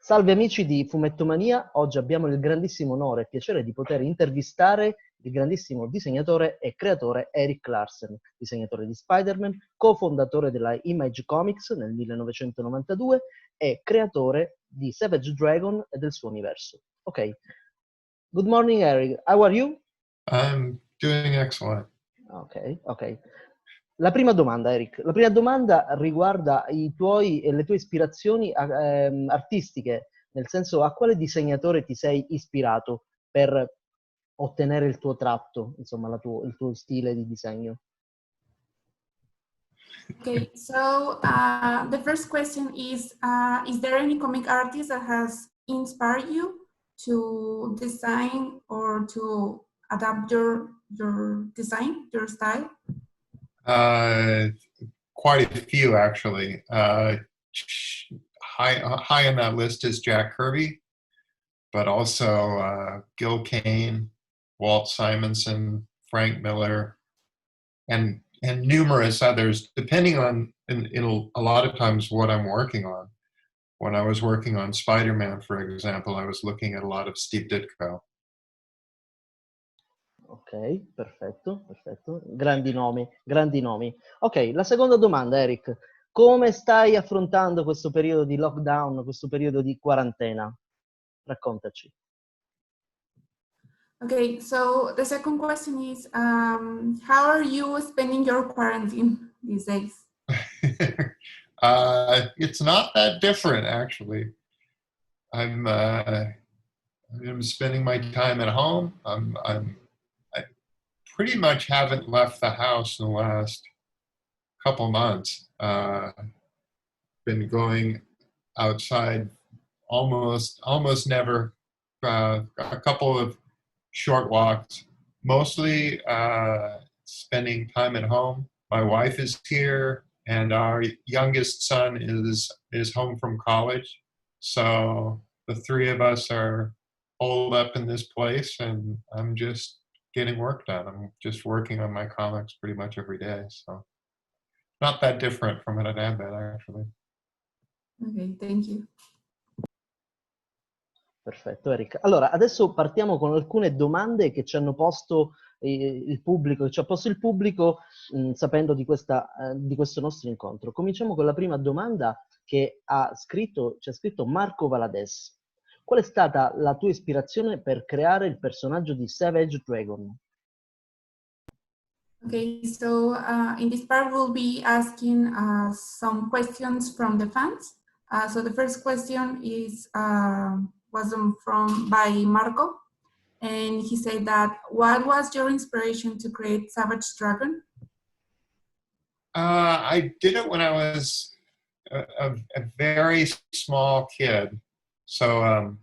Salve amici di Fumettomania, oggi abbiamo il grandissimo onore e piacere di poter intervistare il grandissimo disegnatore e creatore Erik Larsen, disegnatore di Spider-Man, co-fondatore della Image Comics nel 1992 e creatore di Savagedragon e del suo universo. Ok, good morning Erik, how are you? I'm doing excellent. Ok. La prima domanda, Erik. La prima domanda riguarda le tue ispirazioni artistiche, nel senso a quale disegnatore ti sei ispirato per ottenere il tuo tratto, insomma, il tuo stile di disegno. Okay, so the first question is there any comic artist that has inspired you to design or to adapt your design, your style? Quite a few, actually. High on that list is Jack Kirby, but also Gil Kane, Walt Simonson, Frank Miller, and numerous others, depending on, in a lot of times, what I'm working on. When I was working on Spider-Man, for example, I was looking at a lot of Steve Ditko. Ok, perfetto. Grandi nomi. Ok, la seconda domanda, Erik. Come stai affrontando questo periodo di lockdown, questo periodo di quarantena? Raccontaci. Okay, so the second question is, how are you spending your quarantine these days? It's not that different, actually. I'm spending my time at home. I pretty much haven't left the house in the last couple months. Been going outside almost never. A couple of short walks. Mostly spending time at home. My wife is here, and our youngest son is home from college. So the three of us are holed up in this place, and I'm just getting work done. I'm just working on my comics pretty much every day. So not that different from what it had been, actually. Okay, thank you. Perfetto, Erik. Allora, adesso partiamo con alcune domande che ci hanno posto il pubblico, sapendo di questo nostro incontro. Cominciamo con la prima domanda che ci ha scritto Marco Valadez. Qual è stata la tua ispirazione per creare il personaggio di Savagedragon? Okay, so in this part we'll be asking some questions from the fans. So the first question is by Marco, and he said that, what was your inspiration to create Savagedragon? I did it when I was a very small kid. So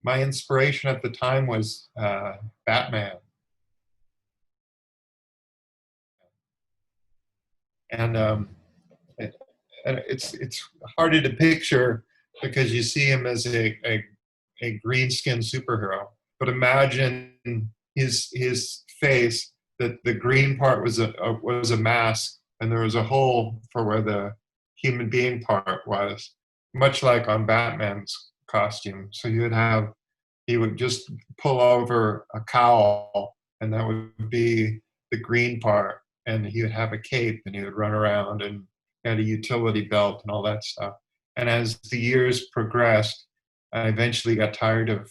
my inspiration at the time was Batman. And it's harder to picture because you see him as a green skinned superhero. But imagine his face, that the green part was a mask, and there was a hole for where the human being part was, much like on Batman's costume. So he would just pull over a cowl, and that would be the green part, and he would have a cape, and he would run around and had a utility belt and all that stuff. And as the years progressed, I eventually got tired of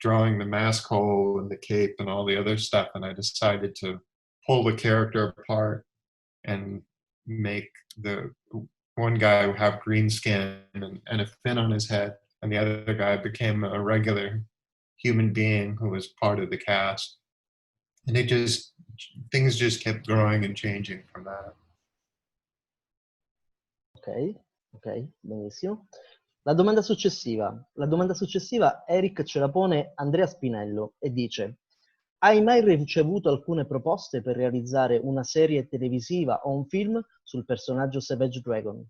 drawing the mask hole and the cape and all the other stuff, and I decided to pull the character apart and make the one guy have green skin and a fin on his head, and the other guy became a regular human being who was part of the cast. And things just kept growing and changing from that. Ok, benissimo. La domanda successiva, Erik ce la pone Andrea Spinello e dice: hai mai ricevuto alcune proposte per realizzare una serie televisiva o un film sul personaggio Savagedragon?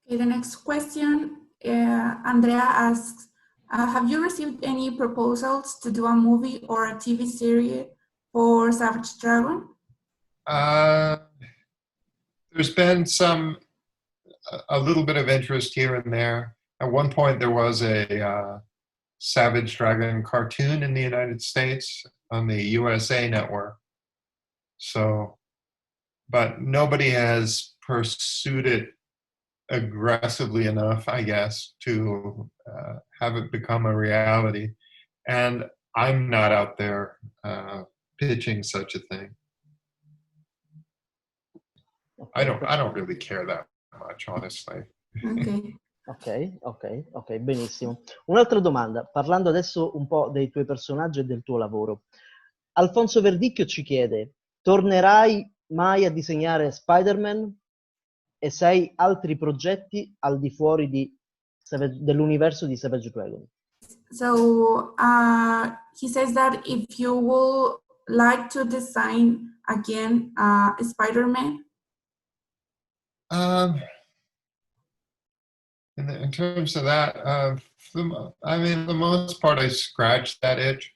Okay, the next question, Andrea asks, have you received any proposals to do a movie or a TV series for Savagedragon? There's been some a little bit of interest here and there. At one point, there was a Savagedragon cartoon in the United States on the USA Network. So, but nobody has pursued it aggressively enough, I guess, to have it become a reality. And I'm not out there pitching such a thing. I don't really care that much, honestly. Ok. Ok, benissimo. Un'altra domanda, parlando adesso un po' dei tuoi personaggi e del tuo lavoro. Alfonso Verdicchio ci chiede, tornerai mai a disegnare Spider-Man? E se hai altri progetti al di fuori dell'universo di Savagedragon? So he says that if you would like to design again Spider-Man. In terms of that, I mean, the most part, I scratched that itch.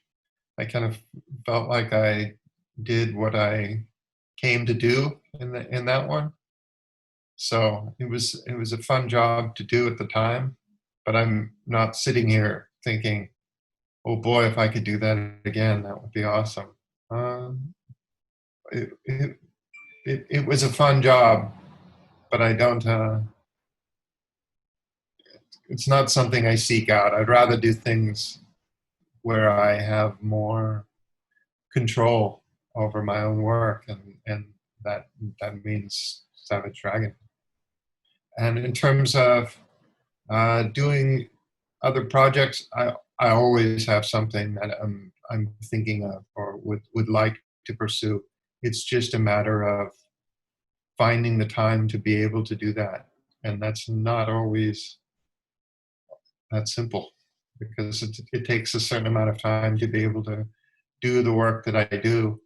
I kind of felt like I did what I came to do in that one. So it was a fun job to do at the time, but I'm not sitting here thinking, oh boy, if I could do that again, that would be awesome. It was a fun job, but I don't, it's not something I seek out. I'd rather do things where I have more control over my own work, and that means Savagedragon. And in terms of doing other projects, I always have something that I'm thinking of or would like to pursue. It's just a matter of finding the time to be able to do that, and that's not always that simple, because it takes a certain amount of time to be able to do the work that I do,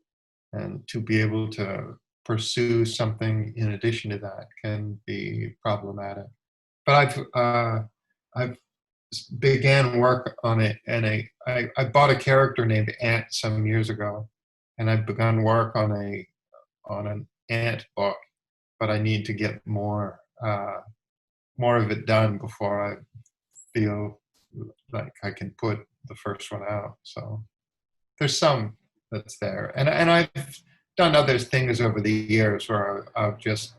and to be able to pursue something in addition to that can be problematic. But I've began work on it, and I bought a character named Ant some years ago, and I've begun work on an Ant book, but I need to get more of it done before I feel like I can put the first one out. So there's some that's there, and I've done other things over the years where I'll just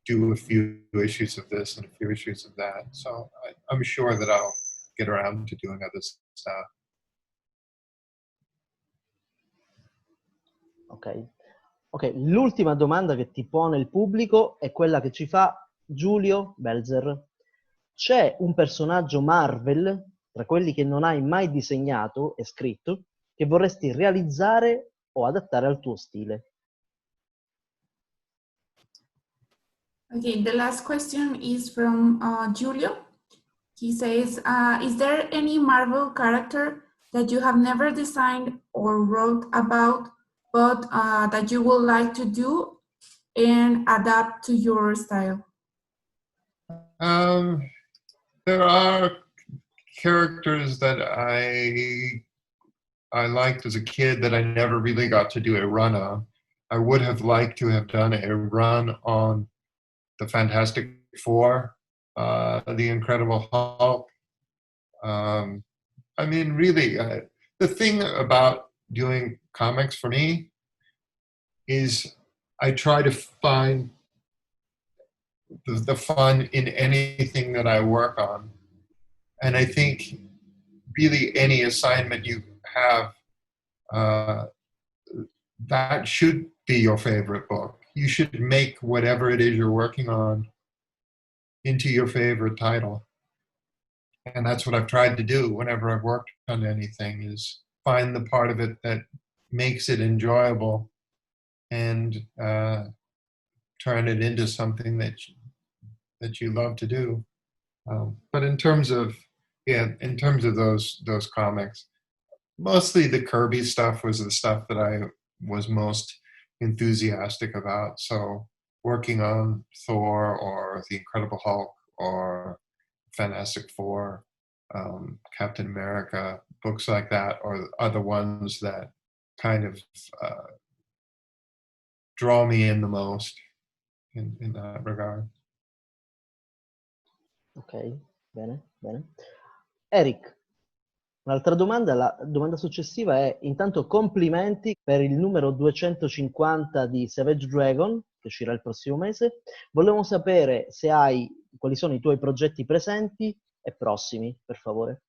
do a few issues of this and a few issues of that. So I'm sure that I'll get around to doing other stuff. Ok, l'ultima domanda che ti pone il pubblico è quella che ci fa Giulio Belzer. C'è un personaggio Marvel, tra quelli che non hai mai disegnato e scritto, che vorresti realizzare o adattare al tuo stile? Okay, the last question is from Julio. He says, is there any Marvel character that you have never designed or wrote about, but that you would like to do and adapt to your style? There are characters that I liked as a kid that I never really got to do a run on. I would have liked to have done a run on the Fantastic Four, the Incredible Hulk. I mean, really, the thing about doing comics for me is I try to find the fun in anything that I work on. And I think really any assignment you have, that should be your favorite book. You should make whatever it is you're working on into your favorite title. And that's what I've tried to do whenever I've worked on anything, is find the part of it that makes it enjoyable and turn it into something that you love to do. But in terms of those comics, mostly the Kirby stuff was the stuff that I was most enthusiastic about. So working on Thor or the Incredible Hulk or Fantastic Four, Captain America, books like that are the ones that kind of draw me in the most in that regard. Ok, bene, bene. Eric, un'altra domanda, la domanda successiva è: intanto complimenti per il numero 250 di Savagedragon, che uscirà il prossimo mese. Volevo sapere se hai, quali sono i tuoi progetti presenti e prossimi, per favore.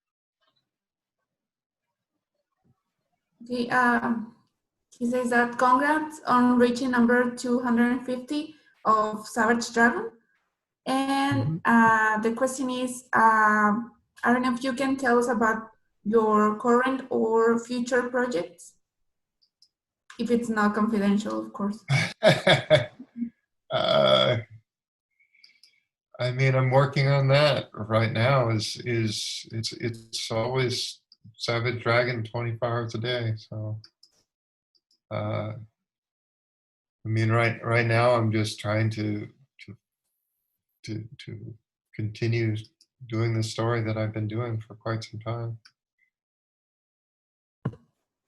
Okay, he says that congrats on reaching number 250 of Savagedragon. And the question is, I don't know if you can tell us about your current or future projects, if it's not confidential, of course. I mean, I'm working on that right now. It's always Savagedragon 24 hours a day. So, I mean, right now I'm just trying to continue doing the story that I've been doing for quite some time.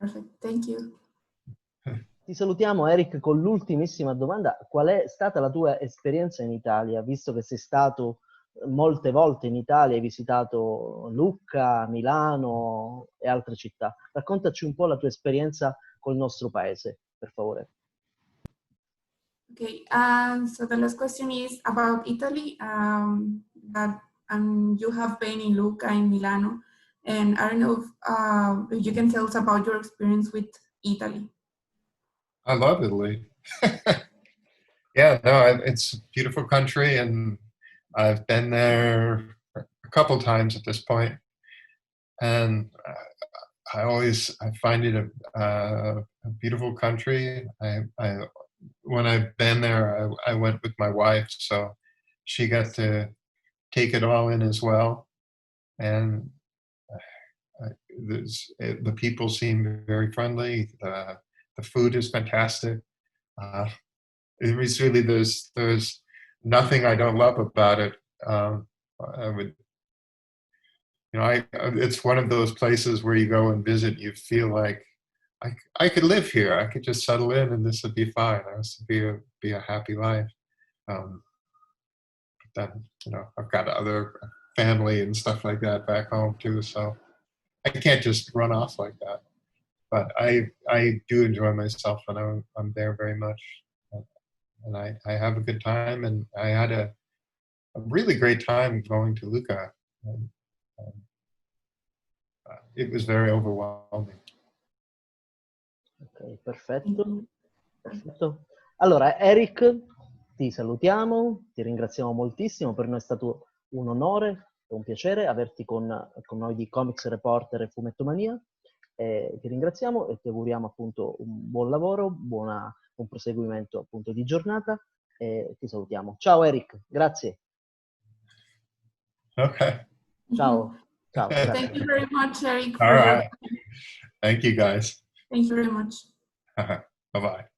Perfect, thank you. Ti salutiamo, Eric, con l'ultimissima domanda. Qual è stata la tua esperienza in Italia, visto che sei stato molte volte in Italia, hai visitato Lucca, Milano e altre città? Raccontaci un po' la tua esperienza col nostro paese, per favore. Okay, so the last question is about Italy. That you have been in Lucca in Milano, and I don't know if you can tell us about your experience with Italy. I love Italy. Yeah, no, it's a beautiful country, and I've been there a couple times at this point, and I find it a beautiful country. When I've been there, I went with my wife, so she got to take it all in as well, and the people seem very friendly. The food is fantastic. It's really there's nothing I don't love about it. I would, it's one of those places where you go and visit, you feel like I could live here. I could just settle in, and this would be fine. This would be a happy life. But then, I've got other family and stuff like that back home too, so I can't just run off like that. But I do enjoy myself, and I'm there very much. And I have a good time, and I had a really great time going to Lucca. And, it was very overwhelming. Ok, perfetto. Perfetto. Allora, Eric, ti salutiamo, ti ringraziamo moltissimo, per noi è stato un onore e un piacere averti con noi di Comics Reporter e Fumettomania. Ti ringraziamo e ti auguriamo appunto un buon lavoro, buon proseguimento appunto di giornata e ti salutiamo. Ciao Eric, grazie. Okay. Ciao. Ciao. Thank you very much, Eric. All right. Thank you, guys. Thank you very much. Bye-bye.